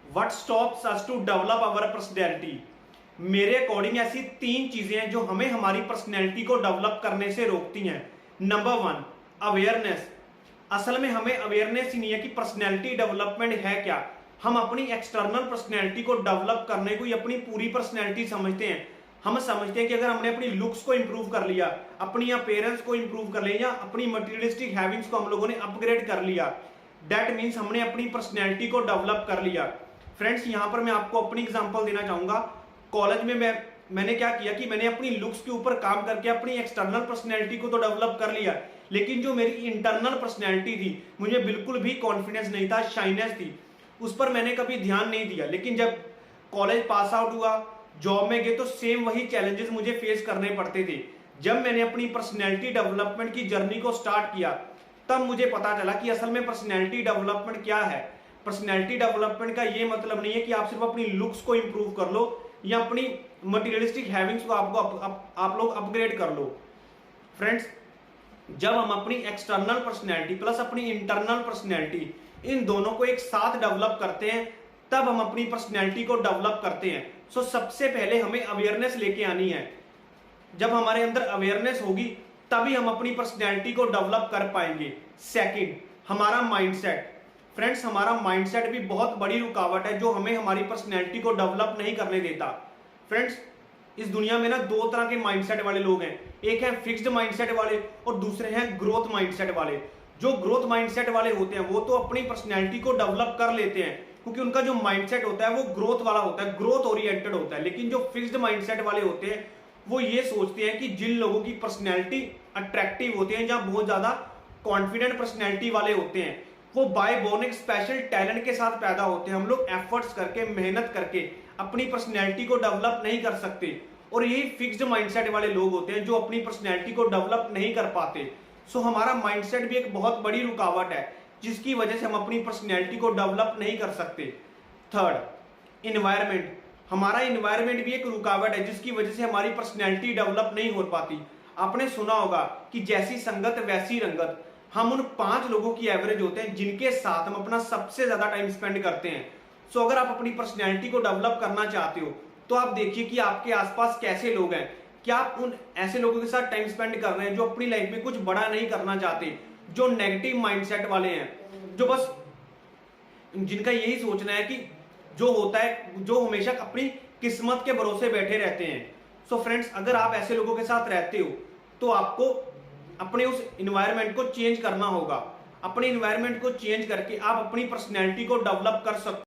What stops us to develop our personality. मेरे according ऐसी 3 चीजें हैं जो हमें हमारी पर्सनैलिटी को डेवलप करने से रोकती हैं। Number 1, awareness. असल में हमें अवेयरनेस ही नहीं है कि पर्सनैलिटी डेवलपमेंट है क्या। हम अपनी एक्सटर्नल पर्सनैलिटी को डेवलप करने को ही अपनी पूरी पर्सनैलिटी समझते हैं। हम समझते हैं कि अगर हमने अपनी लुक्स को इंप्रूव कर लिया, अपनी अपीयरेंस को इंप्रूव कर लिया, या अपनी मटेरियलिस्टिक हैबिट्स को हम लोगों ने अपग्रेड कर लिया, दैट मीन्स हमने अपनी पर्सनैलिटी को डेवलप कर लिया। फ्रेंड्स, यहां पर मैं आपको अपनी एग्जांपल देना चाहूंगा। कॉलेज में मैंने क्या किया कि मैंने अपनी लुक्स के ऊपर काम करके अपनी एक्सटर्नल पर्सनैलिटी को तो डेवलप कर लिया, लेकिन जो मेरी इंटरनल पर्सनैलिटी थी, मुझे बिल्कुल भी कॉन्फिडेंस नहीं था, शाइनेस थी, उस पर मैंने कभी ध्यान नहीं दिया। लेकिन जब कॉलेज पास आउट हुआ, जॉब में गए, तो सेम वही चैलेंजेस मुझे फेस करने पड़ते थे। जब मैंने अपनी पर्सनैलिटी डेवलपमेंट की जर्नी को स्टार्ट किया, तब मुझे पता चला कि असल में पर्सनैलिटी डेवलपमेंट क्या है। पर्सनैलिटी डेवलपमेंट का ये मतलब नहीं है कि आप सिर्फ अपनी लुक्स को इंप्रूव कर लो या अपनी मटेरियलिस्टिक हैबिट्स को आप लोग अपग्रेड कर लो। फ्रेंड्स, जब हम अपनी एक्सटर्नल पर्सनैलिटी प्लस अपनी इंटरनल पर्सनैलिटी, इन दोनों को एक साथ डेवलप करते हैं, तब हम अपनी पर्सनैलिटी को डेवलप करते हैं। सो सबसे पहले हमें अवेयरनेस लेके आनी है। जब हमारे अंदर अवेयरनेस होगी, तभी हम अपनी पर्सनैलिटी को डेवलप कर पाएंगे। सेकंड, हमारा माइंडसेट। फ्रेंड्स, हमारा माइंडसेट भी बहुत बड़ी रुकावट है जो हमें हमारी पर्सनैलिटी को डेवलप नहीं करने देता। फ्रेंड्स, इस दुनिया में ना 2 तरह के माइंडसेट वाले लोग हैं। एक है फिक्स्ड माइंडसेट वाले और दूसरे हैं ग्रोथ माइंडसेट वाले। जो ग्रोथ माइंडसेट वाले होते हैं वो तो अपनी पर्सनैलिटी को डेवलप कर लेते हैं, क्योंकि उनका जो माइंडसेट होता है वो ग्रोथ वाला होता है, ग्रोथ ओरिएंटेड होता है। लेकिन जो फिक्स्ड माइंडसेट वाले होते हैं वो ये सोचते हैं कि जिन लोगों की पर्सनैलिटी अट्रैक्टिव होती है, जहां बहुत ज्यादा कॉन्फिडेंट पर्सनैलिटी वाले होते हैं, वो बाय बोर्न एक स्पेशल टैलेंट के साथ पैदा होते हैं। हम लोग एफर्ट्स करके, मेहनत करके अपनी पर्सनैलिटी को डेवलप नहीं कर सकते। और यही फिक्स्ड माइंडसेट वाले लोग होते हैं जो अपनी पर्सनैलिटी को डेवलप नहीं कर पाते। सो हमारा माइंडसेट भी एक बहुत बड़ी रुकावट है जिसकी वजह से हम अपनी पर्सनैलिटी को डेवलप नहीं कर सकते। Third, environment. हमारा इन्वायरमेंट भी एक रुकावट है जिसकी वजह से हमारी पर्सनैलिटी डेवलप नहीं हो पाती। आपने सुना होगा कि जैसी संगत वैसी रंगत। हम उन 5 लोगों की एवरेज होते हैं जिनके साथ हम अपना सबसे ज्यादा टाइम स्पेंड करते हैं। सो अगर आप अपनी पर्सनैलिटी को डेवलप करना चाहते हो तो आप देखिए कि आपके आसपास कैसे लोग हैं। क्या आप उन ऐसे लोगों के साथ टाइम स्पेंड कर रहे हैं जो अपनी लाइफ में कुछ बड़ा नहीं करना चाहते, जो नेगेटिव माइंडसेट वाले हैं, जो बस जिनका यही सोचना है कि जो होता है, जो हमेशा अपनी किस्मत के भरोसे बैठे रहते हैं। सो फ्रेंड्स, अगर आप ऐसे लोगों के साथ रहते हो तो आपको अपने उस इन्वायरमेंट को चेंज करना होगा। अपने इन्वायरमेंट को चेंज करके आप अपनी पर्सनैलिटी को डेवलप कर सकते हो।